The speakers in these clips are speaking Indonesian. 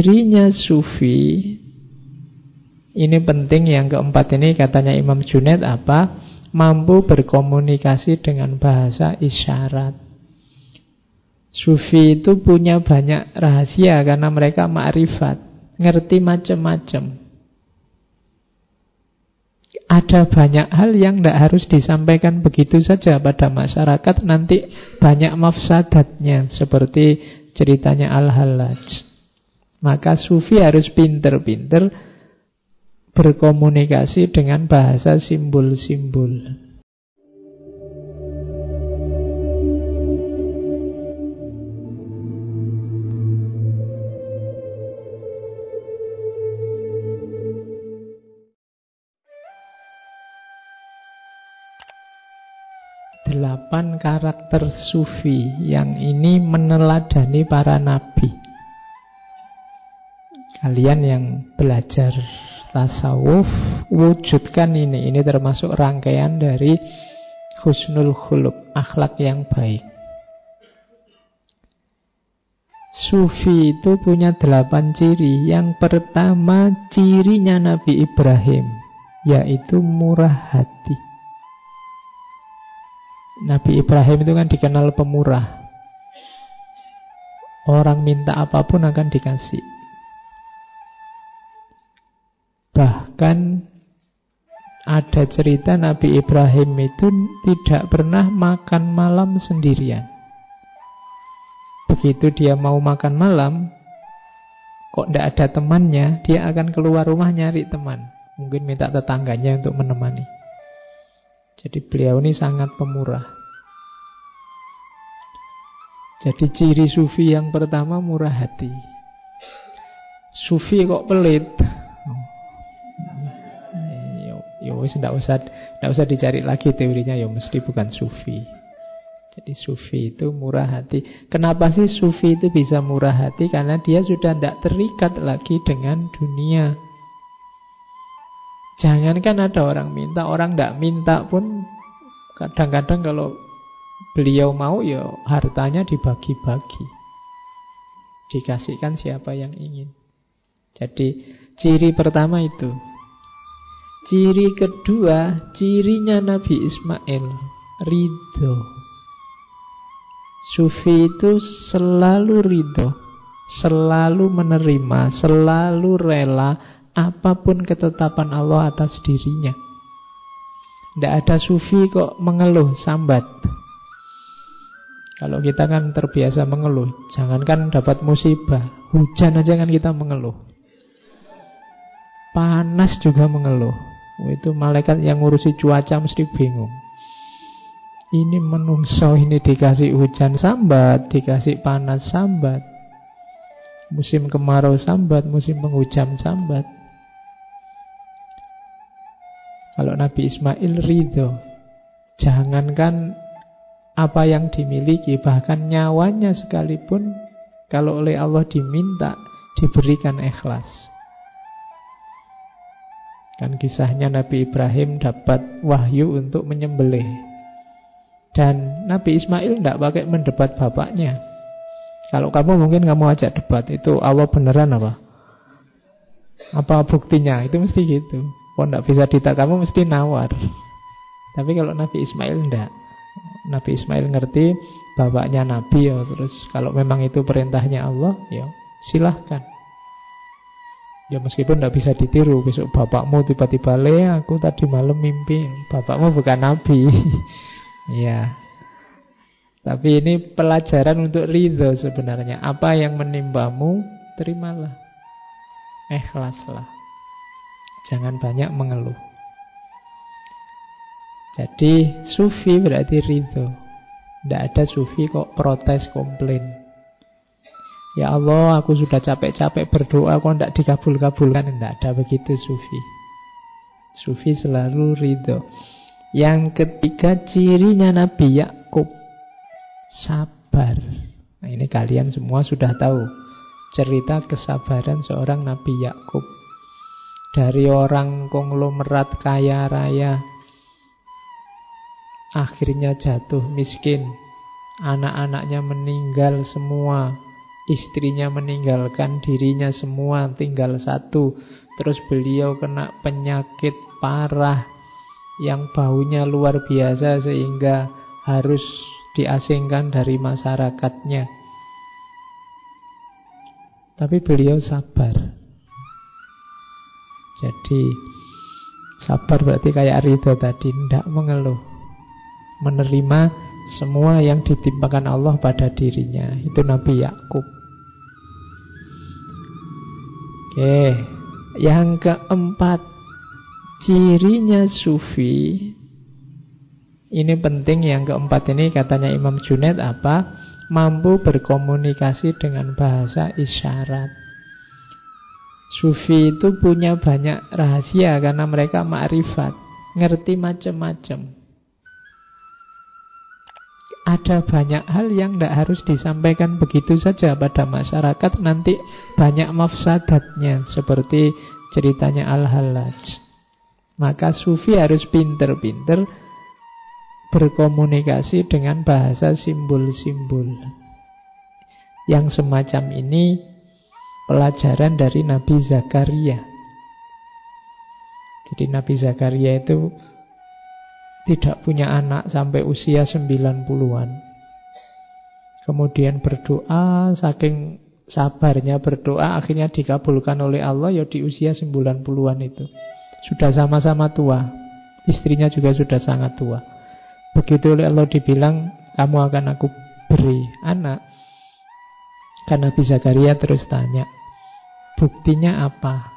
Cirinya sufi, ini penting, yang keempat ini katanya Imam Junaid apa? Mampu berkomunikasi dengan bahasa isyarat. Sufi itu punya banyak rahasia karena mereka ma'rifat, ngerti macam-macam. Ada banyak hal yang tidak harus disampaikan begitu saja pada masyarakat, nanti banyak mafsadatnya, seperti ceritanya Al-Hallaj. Maka sufi harus pinter-pinter berkomunikasi dengan bahasa simbol-simbol. Delapan karakter sufi yang ini meneladani para nabi. Kalian yang belajar tasawuf, wujudkan ini. Ini termasuk rangkaian dari husnul khuluq, akhlak yang baik. Sufi itu punya 8 ciri. Yang pertama, cirinya Nabi Ibrahim, yaitu murah hati. Nabi Ibrahim itu kan dikenal pemurah. Orang minta apapun akan dikasih. Bahkan ada cerita Nabi Ibrahim itu tidak pernah makan malam sendirian. Begitu dia mau makan malam, kok tidak ada temannya, dia akan keluar rumah nyari teman. Mungkin minta tetangganya untuk menemani. Jadi beliau ini sangat pemurah. Jadi ciri sufi yang pertama murah hati. Sufi kok pelit? Ya wis ndak usah dicari lagi teorinya, ya mesti bukan sufi. Jadi sufi itu murah hati. Kenapa sih sufi itu bisa murah hati? Karena dia sudah tidak terikat lagi dengan dunia. Jangankan ada orang minta, orang tidak minta pun kadang-kadang kalau beliau mau, ya hartanya dibagi-bagi, dikasihkan siapa yang ingin. Jadi ciri pertama itu. Ciri kedua, cirinya Nabi Ismail, ridho. Sufi itu selalu ridho, selalu menerima, selalu rela apapun ketetapan Allah atas dirinya. Tidak ada sufi kok mengeluh, sambat. Kalau kita kan terbiasa mengeluh, jangankan dapat musibah, hujan aja kan kita mengeluh. Panas juga mengeluh. Itu malaikat yang ngurusi cuaca mesti bingung. Ini menungso, ini dikasih hujan sambat, dikasih panas sambat, musim kemarau sambat, musim penghujan sambat. Kalau Nabi Ismail ridho, jangankan apa yang dimiliki, bahkan nyawanya sekalipun, kalau oleh Allah diminta, diberikan ikhlas. Kan kisahnya Nabi Ibrahim dapat wahyu untuk menyembelih, dan Nabi Ismail tidak pakai mendebat bapaknya. Kalau kamu mungkin kamu ajak debat, itu Allah beneran apa? Apa buktinya? Itu mesti gitu. Kalau tidak bisa ditak, kamu mesti nawar. Tapi kalau Nabi Ismail tidak. Nabi Ismail ngerti bapaknya Nabi, ya, terus kalau memang itu perintahnya Allah, ya silahkan. Ya meskipun tidak bisa ditiru, besok bapakmu tiba-tiba, aku tadi malam mimpi, bapakmu bukan Nabi. Ya. Tapi ini pelajaran untuk ridho sebenarnya. Apa yang menimbamu, terimalah. Ikhlaslah. Jangan banyak mengeluh. Jadi sufi berarti ridho. Tidak ada sufi kok protes, komplain. Ya Allah, aku sudah capek-capek berdoa, kok tidak dikabul-kabulkan. Tidak ada begitu sufi. Sufi selalu ridho. Yang ketiga, cirinya Nabi Yakub, sabar. Nah ini kalian semua sudah tahu cerita kesabaran seorang Nabi Yakub. Dari orang konglomerat kaya raya, akhirnya jatuh miskin, anak-anaknya meninggal semua, istrinya meninggalkan dirinya semua, tinggal satu. Terus beliau kena penyakit parah yang baunya luar biasa sehingga harus diasingkan dari masyarakatnya. Tapi beliau sabar. Jadi sabar berarti kayak Ridho tadi, tidak mengeluh, menerima semua yang ditimpakan Allah pada dirinya. Itu Nabi Yakub. Oke, yang keempat, cirinya sufi. Ini penting, yang keempat ini katanya Imam Junaid apa? Mampu berkomunikasi dengan bahasa isyarat. Sufi itu punya banyak rahasia karena mereka ma'rifat, ngerti macam-macam. Ada banyak hal yang tidak harus disampaikan begitu saja pada masyarakat, nanti banyak mafsadatnya, seperti ceritanya Al-Hallaj. Maka sufi harus pinter-pinter berkomunikasi dengan bahasa simbol-simbol. Yang semacam ini pelajaran dari Nabi Zakaria. Jadi Nabi Zakaria itu tidak punya anak sampai usia 90-an. Kemudian berdoa, saking sabarnya berdoa, akhirnya dikabulkan oleh Allah ya di usia 90-an itu. Sudah sama-sama tua. Istrinya juga sudah sangat tua. Begitu oleh Allah dibilang, kamu akan aku beri anak. Kan Nabi Zakaria terus tanya, buktinya apa?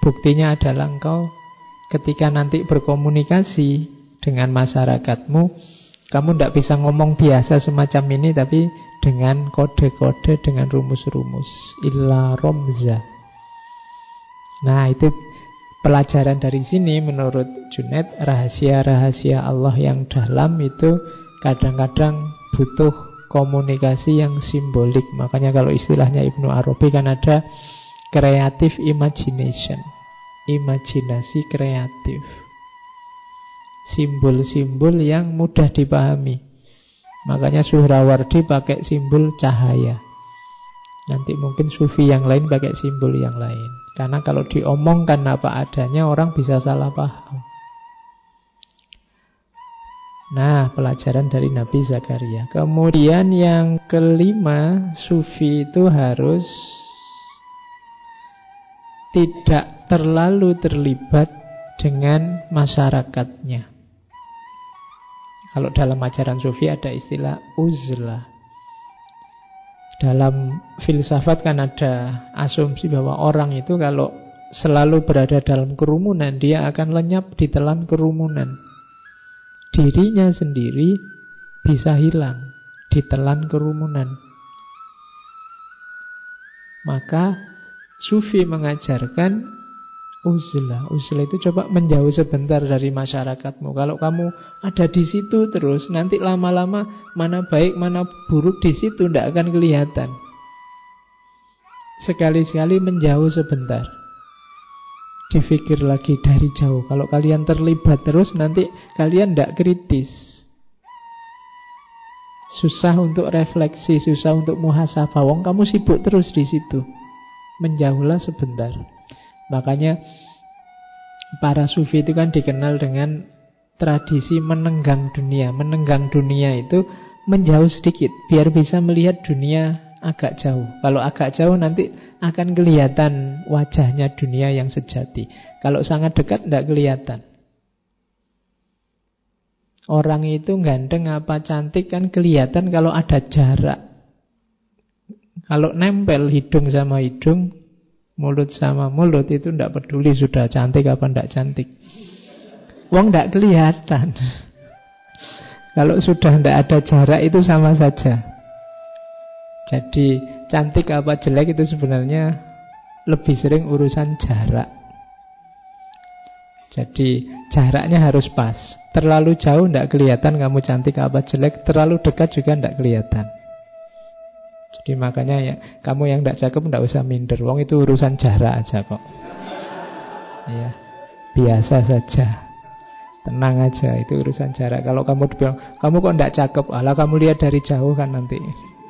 Buktinya adalah engkau ketika nanti berkomunikasi dengan masyarakatmu, kamu tidak bisa ngomong biasa semacam ini, tapi dengan kode-kode, dengan rumus-rumus. Illa romza. Nah, itu pelajaran dari sini menurut Junaid. Rahasia-rahasia Allah yang dalam itu kadang-kadang butuh komunikasi yang simbolik. Makanya kalau istilahnya Ibnu Arabi kan ada creative imagination, imajinasi kreatif, simbol-simbol yang mudah dipahami. Makanya Suhrawardi pakai simbol cahaya. Nanti mungkin sufi yang lain pakai simbol yang lain. Karena kalau diomongkan apa adanya, orang bisa salah paham. Nah, pelajaran dari Nabi Zakaria. Kemudian yang kelima, sufi itu harus tidak terlalu terlibat dengan masyarakatnya. Kalau dalam ajaran sufi ada istilah uzlah. Dalam filsafat kan ada asumsi bahwa orang itu kalau selalu berada dalam kerumunan, dia akan lenyap di telan kerumunan. Dirinya sendiri bisa hilang di telan kerumunan. Maka sufi mengajarkan uzlah. Uzlah itu coba menjauh sebentar dari masyarakatmu. Kalau kamu ada di situ terus, nanti lama-lama mana baik mana buruk di situ tidak akan kelihatan. Sekali-sekali menjauh sebentar. Dipikir lagi dari jauh. Kalau kalian terlibat terus, nanti kalian tidak kritis. Susah untuk refleksi, susah untuk muhasabah. Wong kamu sibuk terus di situ. Menjauhlah sebentar. Makanya para sufi itu kan dikenal dengan tradisi menenggang dunia. Menenggang dunia itu menjauh sedikit, biar bisa melihat dunia agak jauh. Kalau agak jauh nanti akan kelihatan wajahnya dunia yang sejati. Kalau sangat dekat tidak kelihatan. Orang itu ganteng apa cantik kan kelihatan kalau ada jarak. Kalau nempel hidung sama hidung, mulut sama mulut, itu tidak peduli sudah cantik apa tidak cantik. Wong tidak kelihatan. Kalau sudah tidak ada jarak itu sama saja. Jadi cantik apa jelek itu sebenarnya lebih sering urusan jarak. Jadi jaraknya harus pas. Terlalu jauh tidak kelihatan kamu cantik apa jelek, terlalu dekat juga tidak kelihatan. Jadi makanya ya, kamu yang tidak cakep tidak usah minder. Wong itu urusan jarak aja kok. Ya, biasa saja. Tenang aja, itu urusan jarak. Kalau kamu bilang, kamu kok tidak cakep, alah kamu lihat dari jauh kan nanti.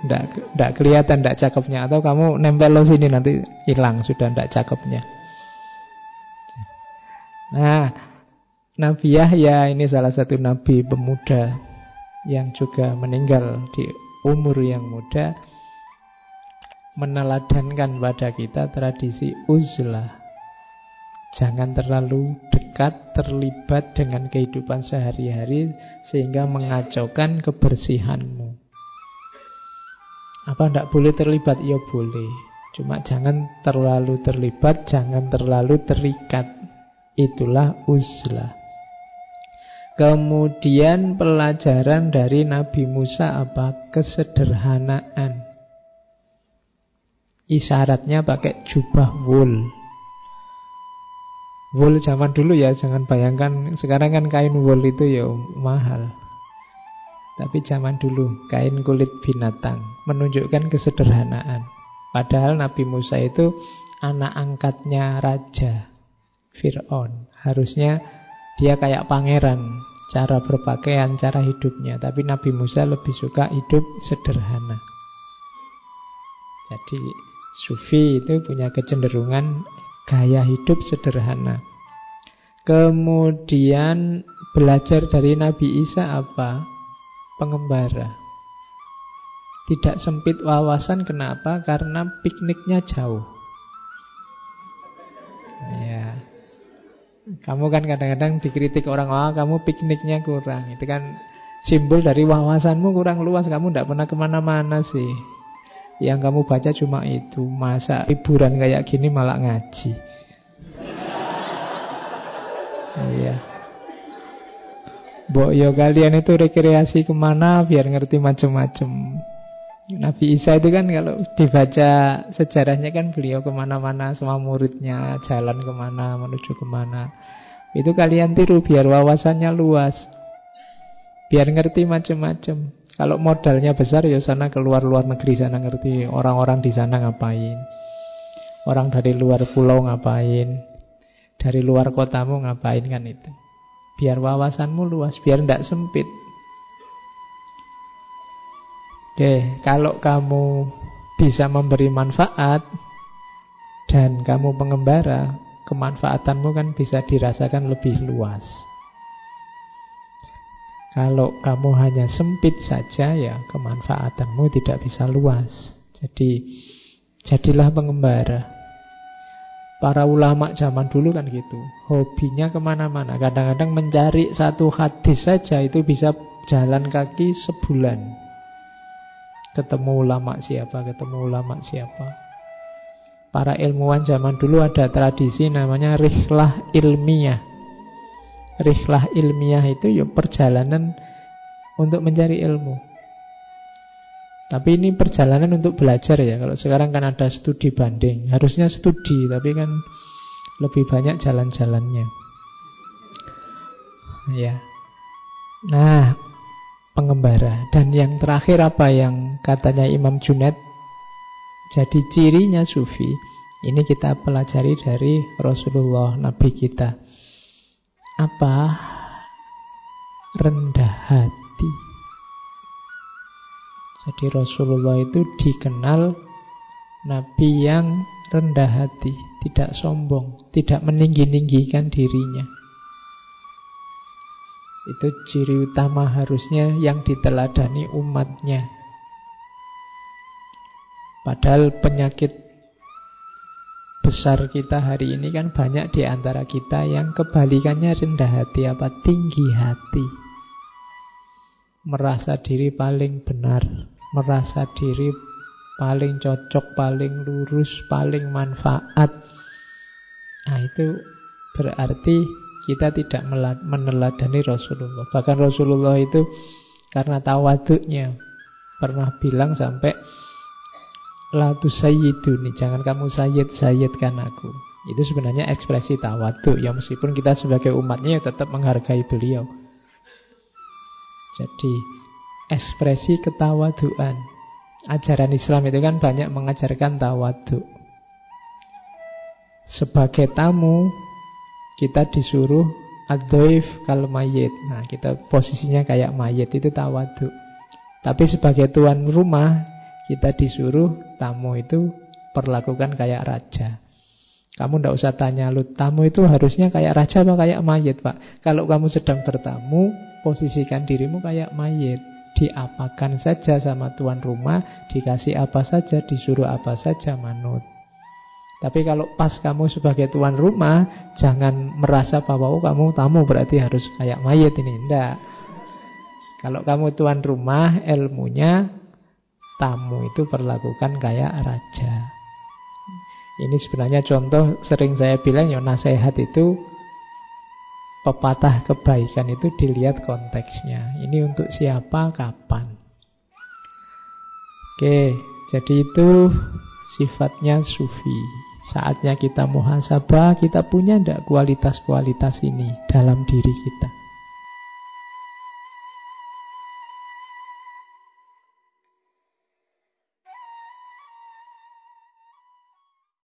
ndak kelihatan ndak cakepnya, atau kamu nempel lo sini nanti hilang sudah ndak cakepnya. Nah, Nabi Yahya ini salah satu nabi pemuda yang juga meninggal di umur yang muda, meneladankan pada kita tradisi uzlah. Jangan terlalu dekat, terlibat dengan kehidupan sehari-hari sehingga mengacaukan kebersihanmu. Apa tidak boleh terlibat? Ya boleh. Cuma jangan terlalu terlibat, jangan terlalu terikat. Itulah uzlah. Kemudian pelajaran dari Nabi Musa apa? Kesederhanaan. Isyaratnya pakai jubah wool. Wool zaman dulu ya, jangan bayangkan sekarang kan kain wool itu ya mahal. Tapi zaman dulu kain kulit binatang, menunjukkan kesederhanaan. Padahal Nabi Musa itu anak angkatnya raja Fir'aun. Harusnya dia kayak pangeran, cara berpakaian, cara hidupnya. Tapi Nabi Musa lebih suka hidup sederhana. Jadi Sufi itu punya kecenderungan gaya hidup sederhana. Kemudian belajar dari Nabi Isa apa? Pengembara. Tidak sempit wawasan, kenapa? Karena pikniknya jauh. Ya. Kamu kan kadang-kadang dikritik orang, kamu pikniknya kurang. Itu kan simbol dari wawasanmu kurang luas. Kamu tidak pernah kemana-mana sih. Yang kamu baca cuma itu. Masa liburan kayak gini malah ngaji. Iya. Mbok yo kalian itu rekreasi kemana biar ngerti macam-macam. Nabi Isa itu kan kalau dibaca sejarahnya kan beliau kemana-mana sama muridnya, jalan kemana, menuju kemana. Itu kalian tiru biar wawasannya luas, biar ngerti macam-macam. Kalau modalnya besar ya sana keluar luar negeri, sana ngerti orang-orang di sana ngapain, orang dari luar pulau ngapain, dari luar kotamu ngapain, kan itu. Biar wawasanmu luas, biar tidak sempit. Oke, kalau kamu bisa memberi manfaat dan kamu pengembara, kemanfaatanmu kan bisa dirasakan lebih luas. Kalau kamu hanya sempit saja, ya kemanfaatanmu tidak bisa luas. Jadi, jadilah pengembara. Para ulama zaman dulu kan gitu, hobinya kemana-mana. Kadang-kadang mencari satu hadis saja itu bisa jalan kaki sebulan. Ketemu ulama siapa. Para ilmuwan zaman dulu ada tradisi namanya rihlah ilmiah. Rihlah ilmiah itu ya perjalanan untuk mencari ilmu. Tapi ini perjalanan untuk belajar ya. Kalau sekarang kan ada studi banding. Harusnya studi, tapi kan lebih banyak jalan-jalannya. Ya. Nah, pengembara. Dan yang terakhir apa yang katanya Imam Junaid jadi cirinya sufi, ini kita pelajari dari Rasulullah, Nabi kita. Apa? Rendah hati. Jadi Rasulullah itu dikenal Nabi yang rendah hati, tidak sombong, tidak meninggi-ninggikan dirinya. Itu ciri utama harusnya yang diteladani umatnya. Padahal penyakit besar kita hari ini kan banyak di antara kita yang kebalikannya rendah hati, apa? Tinggi hati. Merasa diri paling benar, merasa diri paling cocok, paling lurus, paling manfaat. Nah, itu berarti kita tidak meneladani Rasulullah. Bahkan Rasulullah itu karena tawaduknya pernah bilang sampai la tusayyiduni, jangan kamu sayyidkan aku. Itu sebenarnya ekspresi tawaduk ya, meskipun kita sebagai umatnya tetap menghargai beliau. Jadi ekspresi ketawaduan. Ajaran Islam itu kan banyak mengajarkan tawaduk. Sebagai tamu kita disuruh ad-dhaif kal mayyit. Nah, kita posisinya kayak mayit, itu tawaduk. Tapi sebagai tuan rumah Kita disuruh tamu itu perlakukan kayak raja. Kamu tidak usah tanya, lu tamu itu harusnya kayak raja apa kayak mayit, Pak? Kalau kamu sedang bertamu, posisikan dirimu kayak mayit. Diapakan saja sama tuan rumah, dikasih apa saja, disuruh apa saja, manut. Tapi kalau pas kamu sebagai tuan rumah, jangan merasa bahwa kamu tamu berarti harus kayak mayit ini. Tidak. Kalau kamu tuan rumah, ilmunya tamu itu perlakukan kayak raja. Ini sebenarnya contoh sering saya bilang ya, nasihat itu, pepatah kebaikan itu dilihat konteksnya. Ini untuk siapa, kapan. Oke, jadi itu sifatnya sufi. Saatnya kita muhasabah, kita punya ndak kualitas-kualitas ini dalam diri kita.